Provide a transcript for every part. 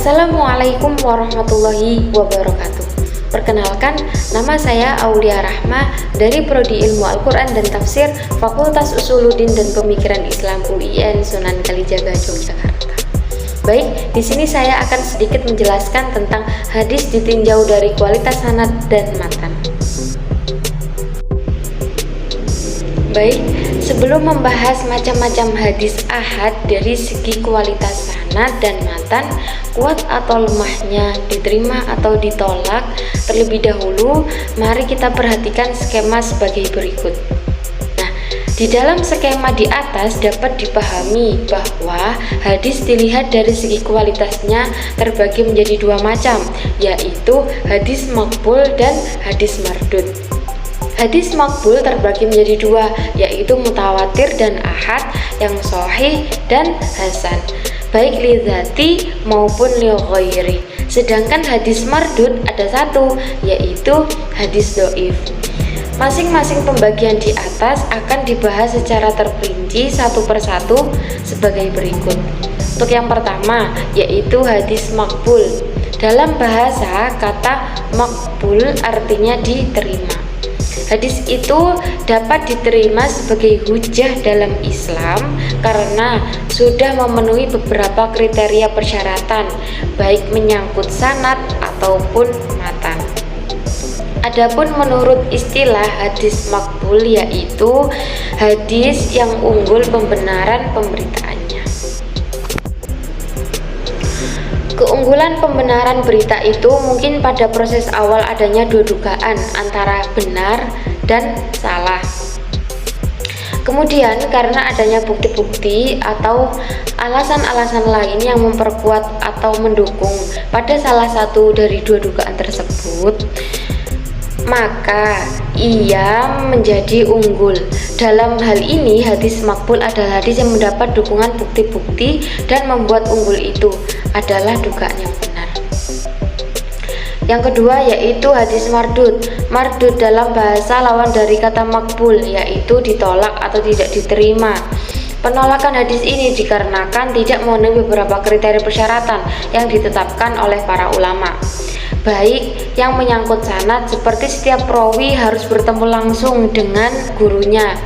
Assalamualaikum warahmatullahi wabarakatuh. Perkenalkan, nama saya Aulia Rahma dari Prodi Ilmu Al-Quran dan Tafsir Fakultas Usuluddin dan Pemikiran Islam UIN Sunan Kalijaga, Yogyakarta. Baik, di sini saya akan sedikit menjelaskan tentang hadis ditinjau dari kualitas sanad dan matan. Baik, sebelum membahas macam-macam hadis ahad dari segi kualitas sanad dan matan, kuat atau lemahnya, diterima atau ditolak, terlebih dahulu mari kita perhatikan skema sebagai berikut. Nah, di dalam skema di atas dapat dipahami bahwa hadis dilihat dari segi kualitasnya terbagi menjadi dua macam, yaitu hadis maqbul dan hadis mardud. Hadis maqbul terbagi menjadi dua, yaitu mutawatir dan ahad, yang sahih dan hasan, baik li dzati maupun li ghairi. Sedangkan hadis mardud ada satu, yaitu hadis dhaif. Masing-masing pembagian di atas akan dibahas secara terperinci satu persatu sebagai berikut. Untuk yang pertama, yaitu hadis maqbul. Dalam bahasa, kata maqbul artinya diterima. Hadis itu dapat diterima sebagai hujjah dalam Islam karena sudah memenuhi beberapa kriteria persyaratan, baik menyangkut sanad ataupun matan. Adapun menurut istilah hadis maqbul, yaitu hadis yang unggul pembenaran pemberitaannya. Keunggulan pembenaran berita itu mungkin pada proses awal adanya dua dugaan antara benar dan salah. Kemudian karena adanya bukti-bukti atau alasan-alasan lain yang memperkuat atau mendukung pada salah satu dari dua dugaan tersebut, maka ia menjadi unggul. Dalam hal ini, hadis maqbul adalah hadis yang mendapat dukungan bukti-bukti dan membuat unggul itu adalah dugaan yang benar. Yang kedua yaitu hadis mardud. Mardud dalam bahasa lawan dari kata maqbul, yaitu ditolak atau tidak diterima. Penolakan hadis ini dikarenakan tidak memenuhi beberapa kriteria persyaratan yang ditetapkan oleh para ulama, baik yang menyangkut sanad seperti setiap rawi harus bertemu langsung dengan gurunya,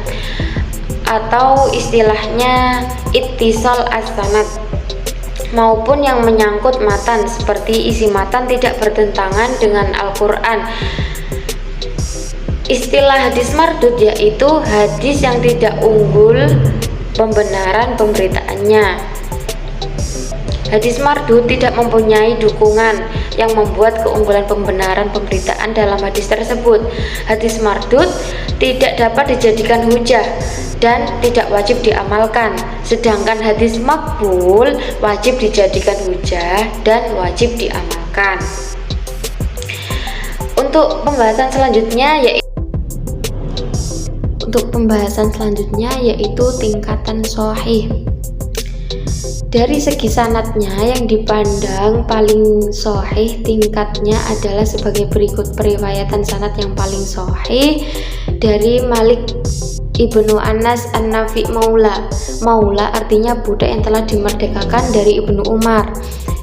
atau istilahnya ittisal as-sanad, maupun yang menyangkut matan seperti isi matan tidak bertentangan dengan Al-Quran. Istilah hadis mardud yaitu hadis yang tidak unggul pembenaran pemberitaannya. Hadis mardud tidak mempunyai dukungan yang membuat keunggulan pembenaran pemberitaan dalam hadis tersebut. Hadis mardud tidak dapat dijadikan hujah dan tidak wajib diamalkan. Sedangkan hadis maqbul wajib dijadikan hujah dan wajib diamalkan. Untuk pembahasan selanjutnya yaitu tingkatan sahih. Dari segi sanadnya yang dipandang paling sahih tingkatnya adalah sebagai berikut. Periwayatan sanad yang paling sahih dari Malik Ibnu Anas An-Nafi Maula artinya budak yang telah dimerdekakan dari Ibnu Umar.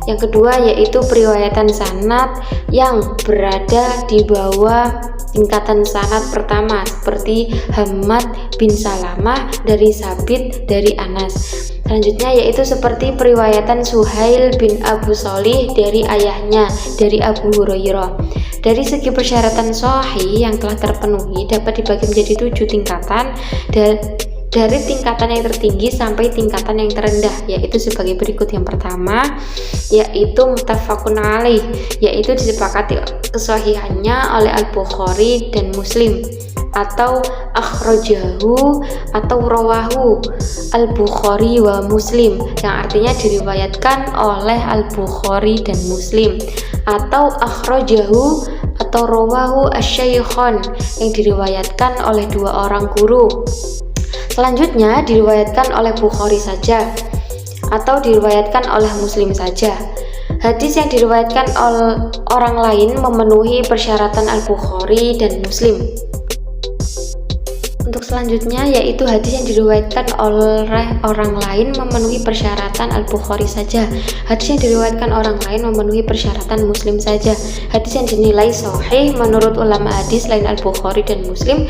Yang kedua yaitu periwayatan sanad yang berada di bawah tingkatan sanad pertama seperti Hamad bin Salamah dari Sabit dari Anas. Selanjutnya yaitu seperti periwayatan Suhail bin Abu Sholih dari ayahnya dari Abu Hurairah. Dari segi persyaratan sahih yang telah terpenuhi dapat dibagi menjadi 7 tingkatan, dari tingkatan yang tertinggi sampai tingkatan yang terendah, yaitu sebagai berikut. Yang pertama yaitu muttafaqun alaih, yaitu disepakati kesahihannya oleh Al-Bukhari dan Muslim, atau akhrajahu atau rawahu Al-Bukhari wa Muslim, yang artinya diriwayatkan oleh Al-Bukhari dan Muslim, atau akhrajahu atau rawahu asy-syaikhan, yang diriwayatkan oleh dua orang guru. Selanjutnya diriwayatkan oleh Bukhari saja atau diriwayatkan oleh Muslim saja. Hadis yang diriwayatkan oleh orang lain memenuhi persyaratan Al-Bukhari dan Muslim. Untuk selanjutnya yaitu hadis yang diriwayatkan oleh orang lain memenuhi persyaratan Al-Bukhari saja. Hadis yang diriwayatkan orang lain memenuhi persyaratan Muslim saja. Hadis yang dinilai sahih menurut ulama hadis lain Al-Bukhari dan Muslim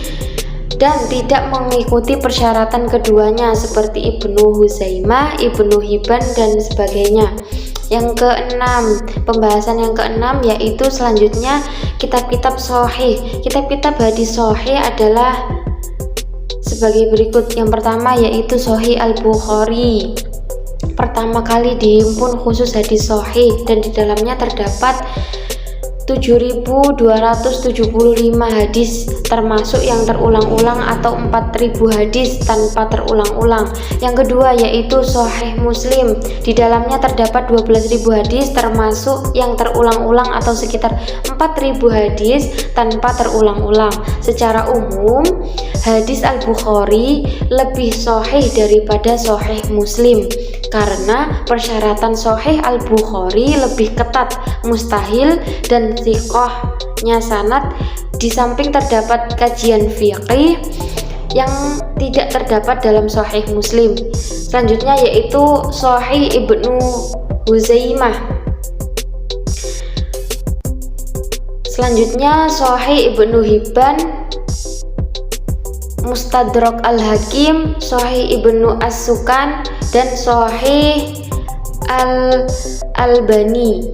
dan tidak mengikuti persyaratan keduanya seperti Ibnu Huzaimah, Ibnu Hibban dan sebagainya. Yang keenam, pembahasan yang keenam yaitu selanjutnya kitab-kitab sahih. Kitab-kitab hadis sahih adalah sebagai berikut. Yang pertama yaitu Sahih Al-Bukhari. Pertama kali dihimpun khusus hadis sahih dan di dalamnya terdapat 7.275 hadis termasuk yang terulang-ulang atau 4.000 hadis tanpa terulang-ulang. Yang kedua yaitu Sahih Muslim. Di dalamnya terdapat 12.000 hadis termasuk yang terulang-ulang atau sekitar 4.000 hadis tanpa terulang-ulang. Secara umum, hadis Al-Bukhari lebih sahih daripada Sahih Muslim karena persyaratan Sahih Al-Bukhari lebih ketat, mustahil dan thiqahnya sanad. Di samping terdapat kajian fiqih yang tidak terdapat dalam Sahih Muslim. Selanjutnya yaitu Sahih Ibnu Huzaimah. Selanjutnya Sahih Ibnu Hibban, Mustadrak Al-Hakim, Sahih Ibnu As-Sukan dan Sahih Al-Albani.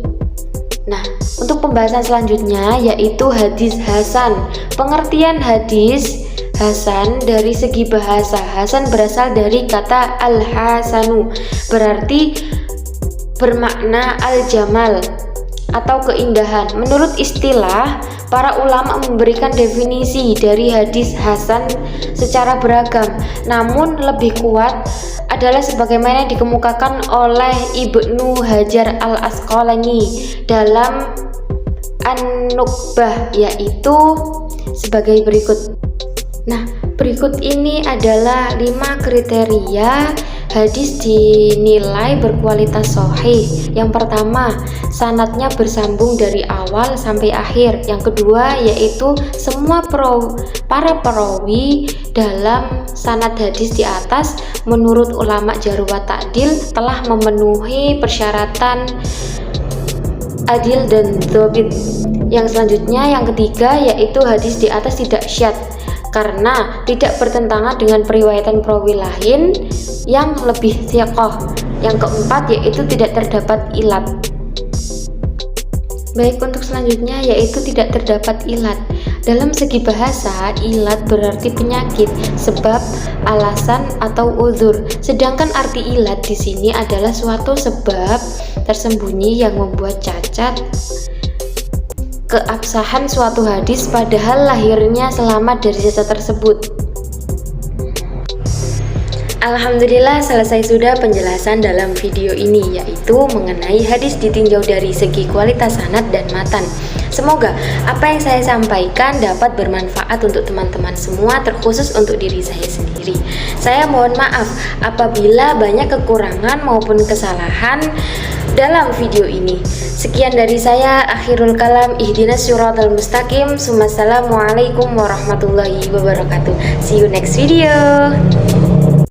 Nah, untuk pembahasan selanjutnya yaitu hadis hasan. Pengertian hadis hasan dari segi bahasa. Hasan berasal dari kata al-hasanu, berarti bermakna al-jamal atau keindahan. Menurut istilah, para ulama memberikan definisi dari hadis hasan secara beragam, namun lebih kuat adalah sebagaimana dikemukakan oleh Ibnu Hajar Al-Asqalani dalam An-Nukhbah, yaitu sebagai berikut. Nah, berikut ini adalah 5 kriteria hadis dinilai berkualitas sahih. Yang pertama, sanadnya bersambung dari awal sampai akhir. Yang kedua yaitu semua para perawi dalam sanad hadis di atas menurut ulama jarh wa ta'dil telah memenuhi persyaratan adil dan dzabit. Yang selanjutnya, yang ketiga yaitu hadis di atas tidak syadz karena tidak bertentangan dengan periwayatan perawi lain yang lebih thiqah. Yang keempat yaitu tidak terdapat ilat. Baik, untuk selanjutnya yaitu tidak terdapat ilat. Dalam segi bahasa, ilat berarti penyakit, sebab, alasan atau uzur. Sedangkan arti ilat di sini adalah suatu sebab tersembunyi yang membuat cacat keabsahan suatu hadis padahal lahirnya selamat dari cacat tersebut. Alhamdulillah, selesai sudah penjelasan dalam video ini, yaitu mengenai hadis ditinjau dari segi kualitas sanad dan matan. Semoga apa yang saya sampaikan dapat bermanfaat untuk teman-teman semua, terkhusus untuk diri saya sendiri. Saya mohon maaf apabila banyak kekurangan maupun kesalahan dalam video ini. Sekian dari saya, akhirul kalam, ihdinas siratal mustaqim. Wassalamualaikum warahmatullahi wabarakatuh. See you next video.